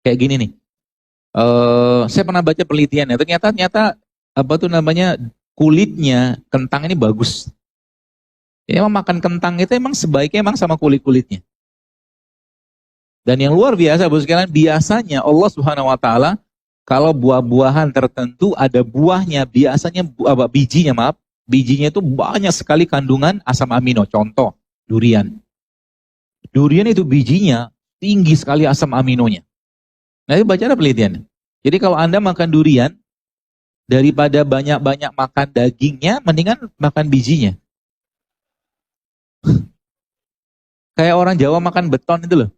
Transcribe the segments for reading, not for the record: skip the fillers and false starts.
Kayak gini nih. Saya pernah baca penelitiannya. Ternyata apa tuh namanya, kulitnya kentang ini bagus. Jadi emang makan kentang itu emang sebaiknya emang sama kulit-kulitnya. Dan yang luar biasa, bos sekalian, biasanya Allah Subhanahu Wa Taala kalau buah-buahan tertentu ada buahnya, biasanya bijinya itu banyak sekali kandungan asam amino. Contoh, durian. Durian itu bijinya tinggi sekali asam aminonya. Nah, itu baca ada penelitian. Jadi kalau Anda makan durian, daripada banyak-banyak makan dagingnya, mendingan makan bijinya. Kayak orang Jawa makan beton itu loh.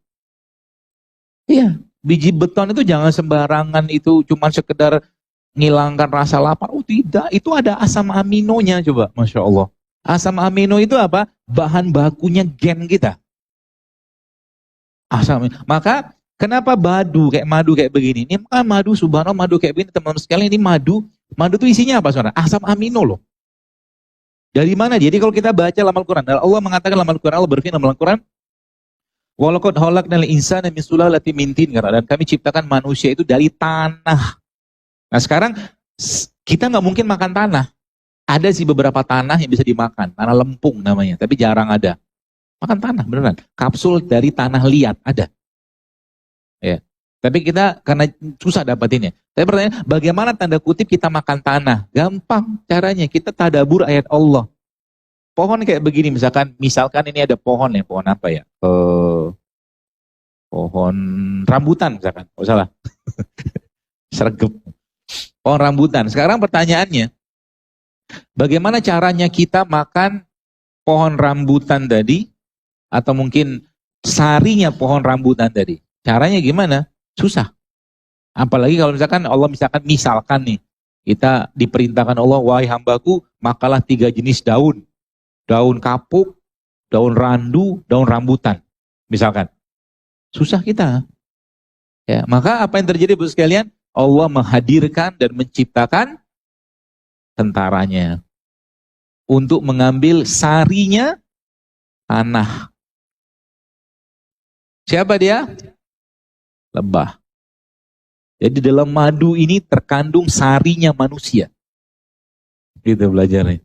Iya, biji beton itu jangan sembarangan itu cuma sekedar ngilangkan rasa lapar. Oh tidak, itu ada asam aminonya coba, Masya Allah. Asam amino itu apa? Bahan bakunya gen kita. Asam amino. Maka kenapa madu kayak begini? Ini kan madu, subhanallah, madu kayak begini, teman-teman sekalian, ini madu. Madu itu isinya apa saudara? Asam amino loh. Dari mana? Jadi kalau kita baca dalam Al-Quran, Allah mengatakan dalam Al-Quran, Allah berfirman dalam Al-Quran, walaqad khalaqnal insana min sulalatin min tin, dan kami ciptakan manusia itu dari tanah. Nah sekarang kita nggak mungkin makan tanah. Ada sih beberapa tanah yang bisa dimakan, tanah lempung namanya, tapi jarang ada. Makan tanah beneran. Kapsul dari tanah liat ada. Ya. Tapi kita karena susah dapatinnya. Tapi pertanyaan, bagaimana tanda kutip kita makan tanah? Gampang caranya, kita tadabur ayat Allah. Pohon kayak begini, misalkan ini ada pohon ya, pohon apa ya? Pohon rambutan misalkan, oh salah. Sergep. Pohon rambutan. Sekarang pertanyaannya, bagaimana caranya kita makan pohon rambutan tadi, atau mungkin sarinya pohon rambutan tadi? Caranya gimana? Susah. Apalagi kalau misalkan nih, kita diperintahkan Allah, wahai hambaku, makalah 3 jenis daun. Daun kapuk, daun randu, daun rambutan. Misalkan. Susah kita. Ya, maka apa yang terjadi Bapak sekalian? Allah menghadirkan dan menciptakan tentaranya untuk mengambil sarinya tanah. Siapa dia? Lebah. Jadi dalam madu ini terkandung sarinya manusia. Gitu belajarnya.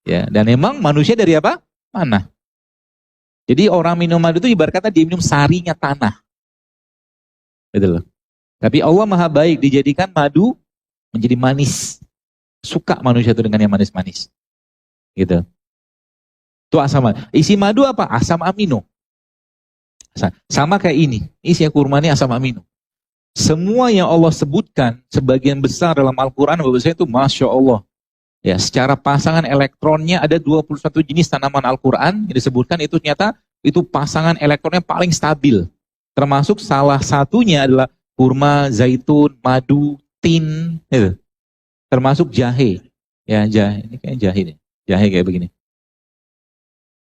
Ya, dan memang manusia dari apa? Mana? Jadi orang minum madu itu ibarat kata dia minum sarinya tanah. Gitu loh. Tapi Allah Maha Baik, dijadikan madu menjadi manis. Suka manusia itu dengan yang manis-manis. Gitu. Itu asam. Isi madu apa? Asam amino. Sama kayak ini. Isi kurma ini asam amino. Semua yang Allah sebutkan sebagian besar dalam Al-Quran itu Masya Allah. Ya, secara pasangan elektronnya ada 21 jenis tanaman Al-Quran yang disebutkan itu ternyata itu pasangan elektronnya paling stabil. Termasuk salah satunya adalah kurma, zaitun, madu, tin, gitu. Termasuk jahe. Ya, jahe. Ini kayak jahe nih. Jahe kayak begini.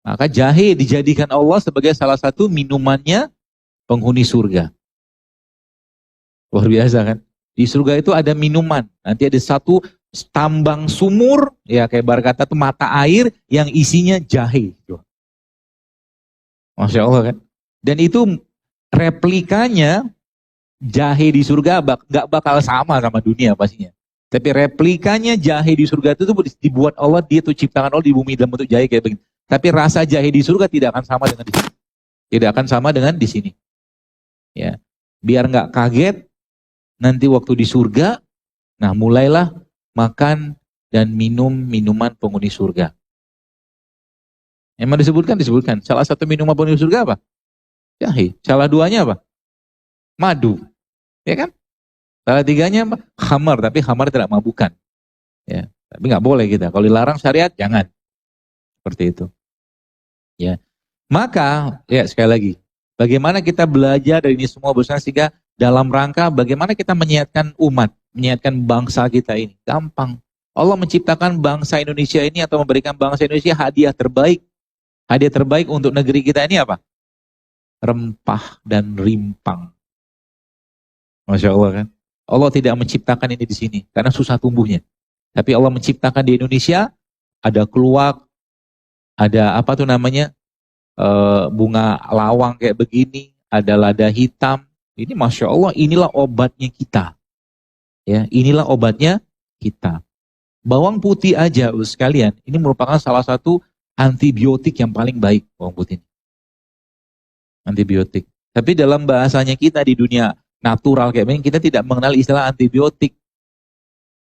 Maka jahe dijadikan Allah sebagai salah satu minumannya penghuni surga. Luar biasa kan? Di surga itu ada minuman. Nanti ada satu tambang sumur, ya kayak berkata itu mata air yang isinya jahe. Masya Allah kan. Dan itu replikanya jahe di surga gak bakal sama dunia pastinya. Tapi replikanya jahe di surga itu dibuat Allah, dia tuh ciptakan Allah di bumi dalam bentuk jahe kayak begini. Tapi rasa jahe di surga tidak akan sama dengan di sini. Tidak akan sama dengan di sini. Ya, biar nggak kaget nanti waktu di surga, nah mulailah makan dan minum minuman penghuni surga. Emang disebutkan? Salah satu minuman penghuni surga apa? Jahe. Salah duanya apa? Madu. Ya kan? Salah tiganya apa? Khamar. Tapi khamar tidak mabukan. Ya. Tapi nggak boleh kita. Kalau dilarang syariat, jangan. Seperti itu. Ya. Maka, ya sekali lagi. Bagaimana kita belajar dari ini semua bersama sehingga dalam rangka bagaimana kita menyiapkan umat, menyiapkan bangsa kita ini. Gampang. Allah menciptakan bangsa Indonesia ini atau memberikan bangsa Indonesia hadiah terbaik. Hadiah terbaik untuk negeri kita ini apa? Rempah dan rimpang. Masya Allah kan. Allah tidak menciptakan ini di sini karena susah tumbuhnya. Tapi Allah menciptakan di Indonesia ada keluak, ada apa tuh namanya bunga lawang kayak begini, ada lada hitam, Ini Masya Allah, inilah obatnya kita. Ya, inilah obatnya kita. Bawang putih aja, sekalian, ini merupakan salah satu antibiotik yang paling baik, bawang putih. Antibiotik. Tapi dalam bahasanya kita di dunia natural kayak ini, kita tidak mengenal istilah antibiotik.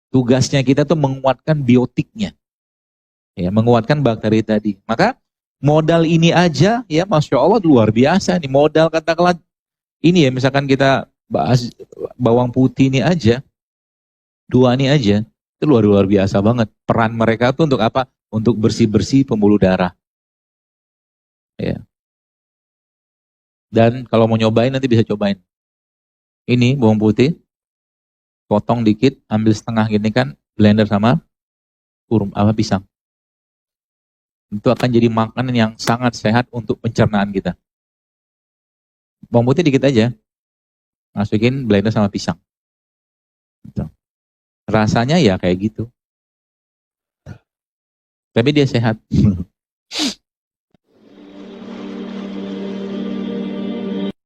Tugasnya kita tuh menguatkan biotiknya. Ya, menguatkan bakteri tadi. Maka modal ini aja, ya Masya Allah luar biasa nih. Modal katakanlah ini ya, misalkan kita bahas bawang putih ini aja, dua ini aja, itu luar biasa banget. Peran mereka tuh untuk apa? Untuk bersih-bersih pembuluh darah. Ya. Dan kalau mau nyobain nanti bisa cobain. Ini bawang putih, potong dikit, ambil setengah gini kan, blender sama pisang. Itu akan jadi makanan yang sangat sehat untuk pencernaan kita. Bawang putih dikit aja, masukin blender sama pisang. Gitu. Rasanya ya kayak gitu. Tapi dia sehat.